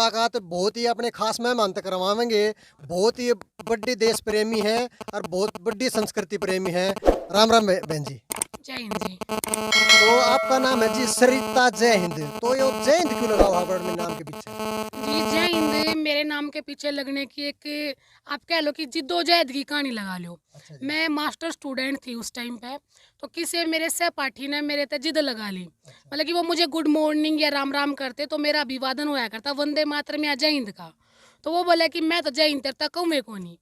मुलाकात बहुत ही अपने खास मेहमान तक करवाएंगे। बहुत ही बड़ी देश प्रेमी है और बहुत बड़ी संस्कृति प्रेमी है। राम राम बहन जी। जय हिंद जी। तो आपका नाम है जी सरिता जय हिंद। तो ये जय हिंद क्यों लगा हुआ है नाम के पीछे? जी जय हिंद मेरे नाम के पीछे लगने की एक आप कह लो कि जिद्दोजहद की कहानी लगा लो। अच्छा जी। मैं मास्टर स्टूडेंट थी उस टाइम पे, तो किसी मेरे सहपाठी ने मेरे पे जिद लगा ली। अच्छा। मतलब कि वो मुझे गुड मॉर्निंग या राम राम करते तो मेरा अभिवादन होया करता वंदे मातरम या जय हिंद का। तो वो बोला कि मैं तो जय हिंद तेरे तक कहूँ मेरे को नहीं।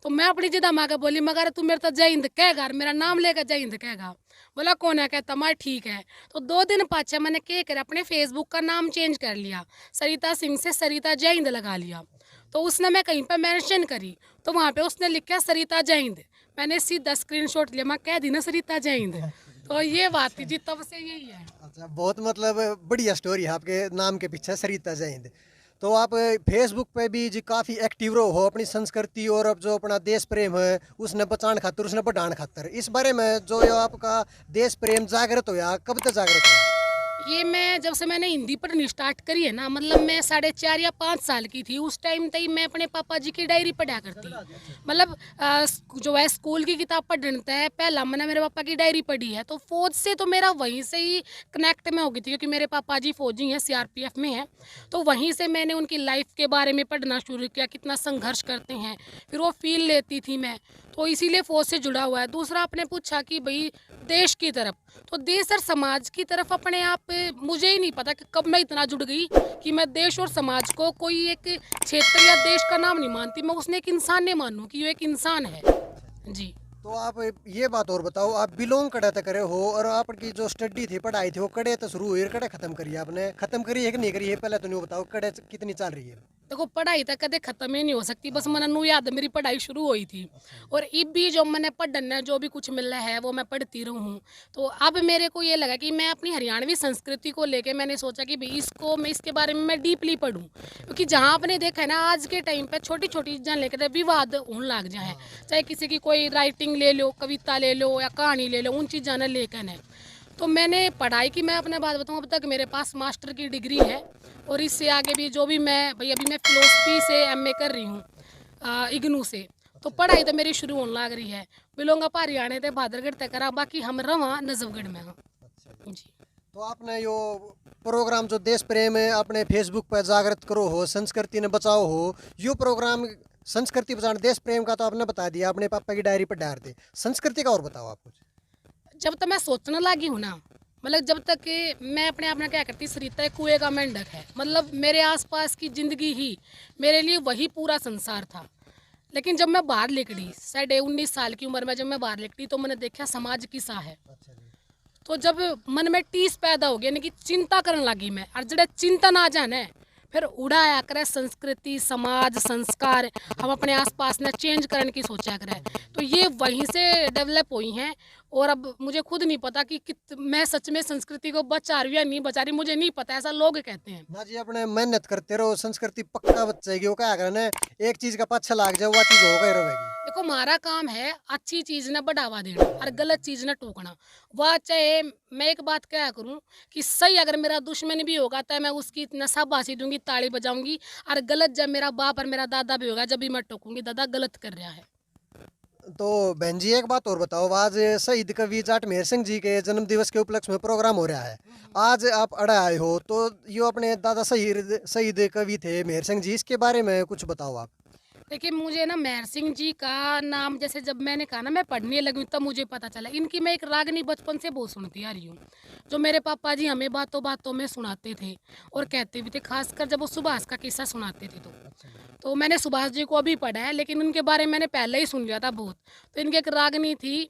तो मैं अपनी जिदा माँ के बोली मगर तू मेरे तो जय हिंद कहेगा और मेरा नाम लेकर जय हिंद कहेगा। बोला कौन है? कहता मैं ठीक है। तो 2 दिन पाछे मैंने क्या कर अपने फेसबुक का नाम चेंज कर लिया, सरिता सिंह से सरिता जय हिंद लगा लिया। तो उसने मैं कहीं पर मेंशन करी तो वहाँ पे उसने लिखा सरिता जय हिंद। मैंने सीधा स्क्रीनशॉट लिया, मैं कह दी ना सरिता जय हिंद। तो ये बात थी जी, तब से यही है। अच्छा, बहुत मतलब बढ़िया स्टोरी है आपके नाम के पीछे सरिता जय हिंद। तो आप फेसबुक पे भी जी काफ़ी एक्टिव रहो हो अपनी संस्कृति और अब जो अपना देश प्रेम है उसने बचाने खातिर उसने बढ़ाने खातिर। इस बारे में जो ये आपका देश प्रेम जागृत होया कब तक जागृत होया? ये मैं जब से मैंने हिंदी पढ़नी स्टार्ट करी है ना, मतलब मैं 4.5 या 5 साल की थी उस टाइम तक मैं अपने पापा जी की डायरी पढ़ा करती। मतलब जो है स्कूल की किताब पढ़ता है पहला मैंने मेरे पापा की डायरी पढ़ी है। तो फौज से तो मेरा वहीं से ही कनेक्ट में हो गई थी, क्योंकि मेरे पापा जी फौजी हैं, सीआरपीएफ में हैं। तो वहीं से मैंने उनकी लाइफ के बारे में पढ़ना शुरू किया, कितना संघर्ष करते हैं, फिर वो फील लेती थी मैं। तो इसीलिए फौज से जुड़ा हुआ है। दूसरा आपने पूछा कि भाई देश की तरफ, तो देश और समाज की तरफ अपने आप मुझे ही नहीं पता कि कब मैं इतना जुड़ गई कि मैं देश और समाज को कोई एक क्षेत्र या देश का नाम नहीं मानती, मैं उसने एक इंसान नहीं मानूं कि वो एक इंसान है। जी। तो आप ये बात और बताओ, आप बिलोंग कड़े तक करे हो और आपकी जो स्टडी थी पढ़ाई थी वो कड़े तो शुरू हुई, कड़े खत्म करी आपने? खत्म करी है कि नहीं करी है पहले तो नहीं बताओ, कड़े कितनी चल रही है? देखो पढ़ाई तो कदे खत्म ही नहीं हो सकती, बस मन नू याद मेरी पढ़ाई शुरू हुई थी। और अब भी जो मैंने पढ़ना जो भी कुछ मिल रहा है वो मैं पढ़ती रहूँ। तो अब मेरे को ये लगा कि मैं अपनी हरियाणवी संस्कृति को लेके मैंने सोचा कि भाई इसको मैं इसके बारे में मैं डीपली पढ़ूँ, क्योंकि जहाँ आपने देखा है ना आज के टाइम पे छोटी छोटी चीज़ें लेकर विवाद होने लग जाए। चाहे किसी की कोई राइटिंग ले लो, कविता ले लो या कहानी ले लो, उन चीज़ों ने लेकर है। तो मैंने पढ़ाई की, मैं अपने बात बताऊँ, अब तक मेरे पास मास्टर की डिग्री है। और इससे आगे भी जो भी मैं भाई अभी मैं फिलोसफी से एमए कर रही हूँ इग्नू से। तो पढ़ाई तो मेरी शुरू होने लग रही है। बिलोंगा हरियाणा ते भादरगढ़ तक करा, बाकी हम रवा नजफगढ़ में हाँ। जी। तो आपने यो प्रोग्राम जो देश प्रेम है अपने फेसबुक पर जागृत करो हो, संस्कृति ने बचाओ हो, यो प्रोग्राम संस्कृति बचाने देश प्रेम का तो आपने बता दिया, अपने पापा की डायरी पर डाल दे। संस्कृति का और बताओ आप कुछ। जब तक मैं सोचने लगी हूँ ना, मतलब जब तक कि मैं अपने आप में क्या करती, सरिता एक कुएं का मेंढक है, मतलब मेरे आसपास की ज़िंदगी ही मेरे लिए वही पूरा संसार था। लेकिन जब मैं बाहर निकली 19.5 साल की उम्र में, जब मैं बाहर निकली तो मैंने देखा समाज किसा है। अच्छा जी। तो जब मन में टीस पैदा हो गया, यानी कि चिंता करने लगी मैं, और जड़े चिंता ना जाने फिर उड़ाया करे संस्कृति समाज संस्कार हम अपने आसपास ने चेंज करने की सोचा करे। तो ये वहीं से डेवलप हुई हैं। और अब मुझे खुद नहीं पता कि मैं सच में संस्कृति को बचा रही हूँ या नहीं बचा रही, मुझे नहीं पता, ऐसा लोग कहते हैं। ना जी, अपने मेहनत करते रहो, संस्कृति पक्का बचेगी। वो क्या करना, एक चीज का पाछा लाग जाओ वो चीज होगा ही रहेगी। देखो हमारा काम है अच्छी चीज़ ने बढ़ावा देना और गलत चीज़ ने टोकना। वह चाहे मैं एक बात क्या करूं कि सही अगर मेरा दुश्मन भी होगा तो मैं उसकी इतना शाबाशी दूंगी, ताली बजाऊंगी। और गलत जब मेरा बाप और मेरा दादा भी होगा जब भी मैं टोकूंगी दादा गलत कर रहा है। तो बहन जी एक बात और बताओ, आज शहीद कवि जाट मेहर सिंह जी के जन्म दिवस के उपलक्ष्य में प्रोग्राम हो रहा है। आज आप अड़ा आए हो, तो यो अपने दादा शहीद शहीद कवि थे मेहर सिंह जी, इसके बारे में कुछ बताओ आप। देखिए मुझे ना मेहर सिंह जी का नाम जैसे जब मैंने कहा ना मैं पढ़ने लगी तब मुझे पता चला। इनकी मैं एक रागनी बचपन से बहुत सुनती आ रही हूँ, जो मेरे पापा जी हमें बातों बातों में सुनाते थे और कहते भी थे, खासकर जब वो सुभाष का किस्सा सुनाते थे। तो मैंने सुभाष जी को अभी पढ़ा है, लेकिन उनके बारे में मैंने पहले ही सुन लिया था बहुत। तो इनकी एक रागनी थी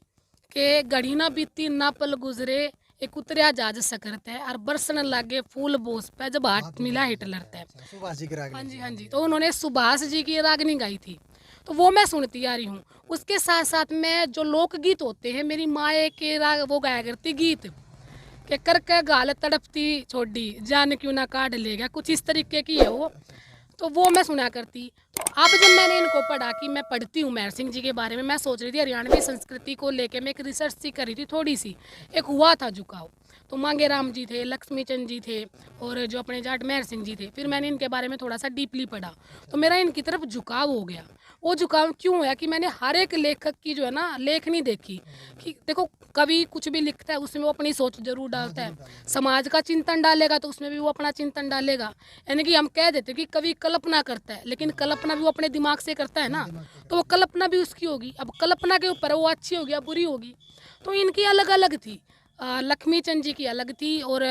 कि घड़ी ना बीती ना पल गुजरे, एक उतरिया जाज सकरत है और बरसन लागे फूल बोस पे जब हाथ मिला हिटलर तय। सुभाष जी की हाँ रागनी जी, थी। हाँ जी। तो उन्होंने सुभाष जी की रागनी गाई थी, तो वो मैं सुनती आ रही हूँ। उसके साथ साथ मैं जो लोकगीत होते हैं, मेरी माँ के राग वो गाया करती गीत कि कर के गाल तड़पती छोड़ी जान क्यों ना काढ़ लेगा, कुछ इस तरीके की है वो। तो वो मैं सुना करती। तो अब जब मैंने इनको पढ़ा कि मैं पढ़ती हूँ मेहर सिंह जी के बारे में, मैं सोच रही थी हरियाणवी संस्कृति को लेके मैं एक रिसर्च सी कर रही थी थोड़ी सी। एक हुआ था झुकाव, तो मांगे राम जी थे, लक्ष्मी चंद जी थे और जो अपने जाट मेहर सिंह जी थे। फिर मैंने इनके बारे में थोड़ा सा डीपली पढ़ा तो मेरा इनकी तरफ झुकाव हो गया। वो झुकाव क्यों हुआ कि मैंने हर एक लेखक की जो है ना लेखनी देखी कि देखो कवि कुछ भी लिखता है उसमें वो अपनी सोच जरूर डालता है, समाज का चिंतन डालेगा तो उसमें भी वो अपना चिंतन डालेगा। यानी कि हम कह देते कि कवि कल्पना करता है, लेकिन कल्पना भी वो अपने दिमाग से करता है ना, तो वो कल्पना भी उसकी होगी। अब कल्पना के ऊपर वो अच्छी होगी या बुरी होगी। तो इनकी अलग अलग थी, लक्ष्मी चंद जी की अलग थी और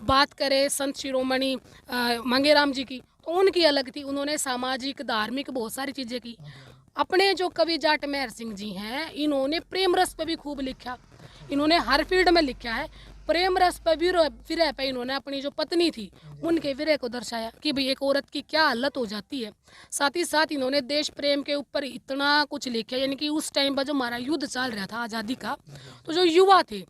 बात करें संत शिरोमणि मांगेराम जी की तो उनकी अलग थी। उन्होंने सामाजिक धार्मिक बहुत सारी चीज़ें की। अपने जो कवि जाट मेहर सिंह जी हैं इन्होंने प्रेम रस पे भी खूब लिखा, इन्होंने हर फील्ड में लिखा है। प्रेम रस पर विरह पे इन्होंने अपनी जो पत्नी थी उनके विरह को दर्शाया कि भाई एक औरत की क्या हालत हो जाती है। साथ ही साथ इन्होंने देश प्रेम के ऊपर इतना कुछ लिखा, यानी कि उस टाइम पर जो हमारा युद्ध चल रहा था आज़ादी का, तो जो युवा थे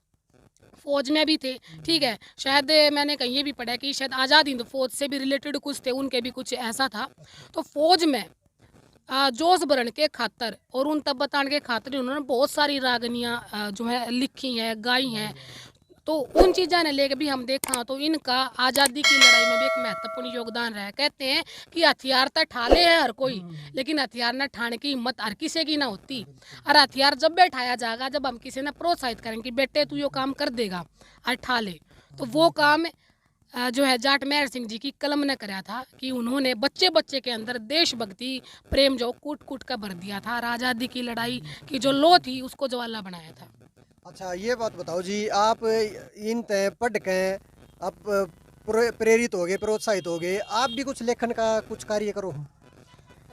फौज में भी थे, ठीक है, शायद मैंने कहीं भी पढ़ा कि शायद आज़ाद हिंद फौज से भी रिलेटेड कुछ थे, उनके भी कुछ ऐसा था। तो फौज में जोश भरण के खातर और उन तब बताने के खातर उन्होंने बहुत सारी रागनियाँ जो है लिखी हैं, गाई हैं। तो उन चीज़ों ने लेके भी हम देखा तो इनका आज़ादी की लड़ाई में भी एक महत्वपूर्ण योगदान रहा है। कहते हैं कि हथियार तो ठाले है हर कोई, लेकिन हथियार न ठाने की हिम्मत हर किसी की ना होती। और हथियार जब बैठाया जाएगा जब हम किसी ने प्रोत्साहित करेंगे कि बेटे तू यो काम कर देगा और ठाले, तो वो काम जो है जाट मेहर सिंह जी की कलम ने कराया था कि उन्होंने बच्चे बच्चे के अंदर देशभक्ति प्रेम जो कूट कूट कर भर दिया था और आज़ादी की लड़ाई की जो लो थी उसको ज्वाला बनाया था। अच्छा ये बात बताओ जी, आप इन तय पढ़ के आप प्रेरित हो गए, प्रोत्साहित हो गए, आप भी कुछ लेखन का कुछ कार्य करो?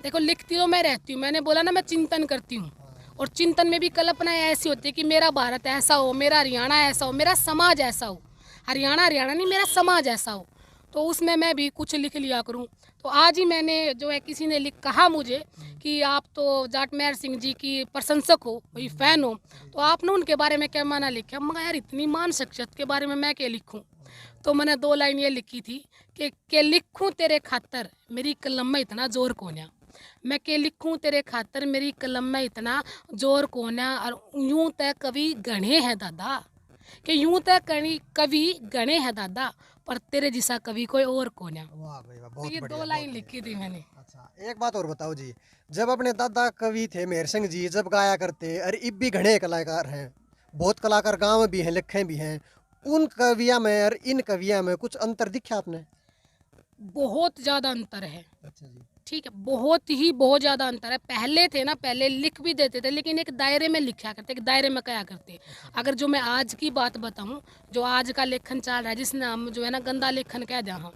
देखो लिखती तो मैं रहती हूँ, मैंने बोला ना मैं चिंतन करती हूँ और चिंतन में भी कल्पनाएं ऐसी होती है कि मेरा भारत ऐसा हो, मेरा हरियाणा ऐसा हो, मेरा समाज ऐसा हो। हरियाणा हरियाणा नहीं, मेरा समाज ऐसा हो, तो उसमें मैं भी कुछ लिख लिया करूँ। तो आज ही मैंने जो है किसी ने कहा मुझे कि आप तो जाट मेहर सिंह जी की प्रशंसक हो, वही फैन हो, तो आपने उनके बारे में क्या माना लिखा। मगर यार इतनी मान शख्सियत के बारे में मैं क्या लिखूँ। तो मैंने 2 लाइन ये लिखी थी कि लिखूँ तेरे खातर मेरी कलम में इतना जोर कोन्या, मैं के लिखूँ तेरे खातर मेरी कलम में इतना जोर कोन्या। और यूं तय कवि गणे हैं दादा, कि यूं तय कवि गणे हैं दादा, पर तेरे जैसा कवि कोई और कोन्या। वाह भाई वाह, तो बहुत ये बढ़िया, 2 बहुत लाइन बढ़िया। लिखी थी मैंने। अच्छा एक बात और बताओ जी, जब अपने दादा कवि थे मेहर सिंह जी जब गाया करते, और अब भी घने कलाकार हैं, बहुत कलाकार गाँव में भी हैं, लिखे भी हैं, उन कविया में और इन कविया में कुछ अंतर दिखा आपने? बहुत ज़्यादा अंतर है, अच्छा जी। ठीक है, बहुत ज़्यादा अंतर है। पहले थे ना, पहले लिख भी देते थे लेकिन एक दायरे में लिखा करते, एक दायरे में कया करते। अगर जो मैं आज की बात बताऊं, जो आज का लेखन चल रहा है जिसने हम जो है ना गंदा लेखन कह दिया, हाँ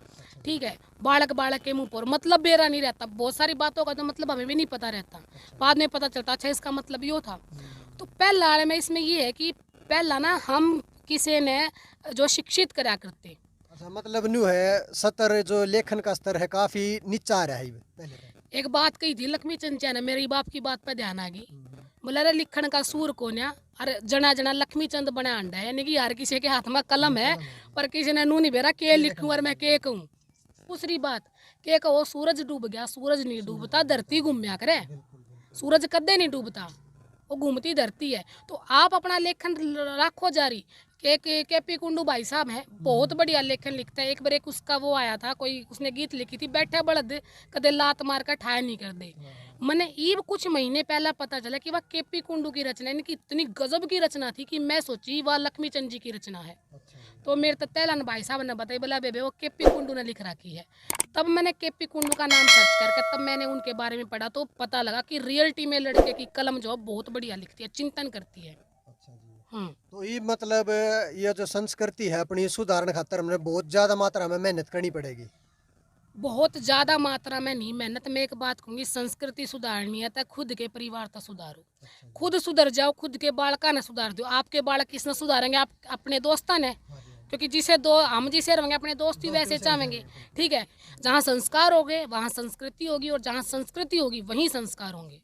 ठीक है, बालक बालक के मुंह पर मतलब बेरा नहीं रहता, बहुत सारी बातों का तो मतलब हमें भी नहीं पता रहता, बाद में पता चलता अच्छा इसका मतलब यो था। तो पहला में इसमें ये है कि पहला ना हम किसी ने जो शिक्षित करा करते। अच्छा मतलब न्यू है स्तर, जो लेखन का स्तर है काफी नीचा आ रहा है पहले का। एक बात कही थी लक्ष्मी चंद ने, मेरी बाप की बात पर ध्यान आ गई। बोला अरे लिखण का सूर कोन्या, अरे जना जना लक्ष्मी चंद बना अंडा है, यानी कि यार किसी के हाथ में कलम है पर किसी ने नू नहीं बेरा के लिखूं और मैं के कहूँ। दूसरी बात के कहो सूरज डूब गया, सूरज नहीं डूबता, धरती घूमया करे, सूरज कदे नहीं डूबता, वो घूमती धरती है। तो आप अपना लेखन रखो जारी। के पी कुंडू भाई साहब हैं, बहुत बढ़िया लेखन लिखते हैं। एक बार एक उसका वो आया था, कोई उसने गीत लिखी थी, बैठे बड़द कदे लात मार कर ठाया नहीं कर दे। मैंने ईब कुछ महीने पहला पता चला कि वह केपी कुंडू की रचना है, इनकी इतनी गजब की रचना थी कि मैं सोची वह लक्ष्मी चंद जी की रचना है। तो मेरे तो तैलान भाई साहब ने बताई, बोला बेबे वो केपी कुंडू ने लिख रखी है। तब मैंने केपी कुंडू का नाम सर्च करके तब मैंने उनके बारे में पढ़ा, तो पता लगा कि रियलिटी में लड़के की कलम जो बहुत बढ़िया लिखती है, चिंतन करती है। अच्छा जी। हम्म। तो ये मतलब ये जो संस्कृति है अपनी सुधारण खातर हमने बहुत ज्यादा मात्रा में मेहनत करनी पड़ेगी। बहुत ज़्यादा मात्रा में नहीं मेहनत। में एक बात कहूँगी, संस्कृति सुधारनी है तो खुद के परिवार तक सुधारो, खुद सुधर जाओ, खुद के बालका ने सुधार दो। आपके बालक किसने सुधारेंगे? आप अपने दोस्ता ने, क्योंकि जिसे दो हम जिसे रहेंगे अपने दोस्त ही वैसे चाहेंगे, ठीक है। जहाँ संस्कार होंगे वहाँ संस्कृति होगी, और जहाँ संस्कृति होगी वहीं संस्कार होंगे।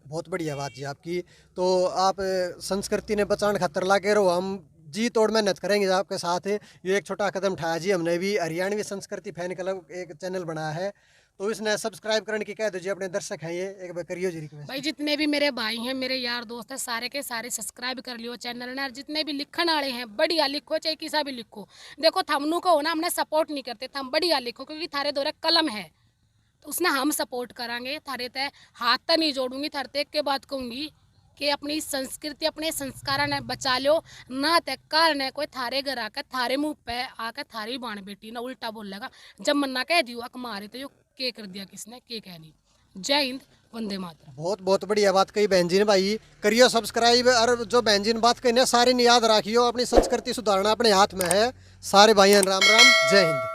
बहुत बढ़िया बात जी आपकी। तो आप संस्कृति ने बचाने खातर लागे रहो, हम जी तोड़ मेहनत करेंगे आपके साथ। ये एक छोटा कदम उठाया जी हमने भी, हरियाणवी संस्कृति फैन क्लब एक चैनल बनाया है। तो इसने सब्सक्राइब करने की कह दो जी, अपने दर्शक हैं ये, एक बार करियो जी रिक्वेस्ट। भाई जितने भी मेरे भाई हैं, मेरे यार दोस्त हैं, सारे के सारे सब्सक्राइब कर लियो चैनल ने। और जितने भी लिखण वाले हैं, बढ़िया लिखो, चाहे किसा भी लिखो। देखो थमनू को हो ना, हमने सपोर्ट नहीं करते, थम बढ़िया लिखो, क्योंकि थारे दौरे कलम है तो उसने हम सपोर्ट करांगे। थारे तय हाथ तक नहीं जोड़ूंगी, थारे तक के बात कहूँगी कि अपनी संस्कृति अपने संस्कार ने बचा लो ना। तय कारण है कोई थारे घर आकर थारे मुंह पे आकर थारी बाण बेटी ना उल्टा बोल लगा। जब मन्ना कह दियो अक मारे तो यो के कर दिया किसने, के कह नहीं। जय हिंद, वंदे मातरम। बहुत बहुत बढ़िया बात कही बहन जी ने भाई, करियो सब्सक्राइब। और जो बहन जी ने बात कही ना, सारे ने याद रखियो, अपनी संस्कृति सुधारना अपने हाथ में है। सारे भाइयों राम राम, जय हिंद।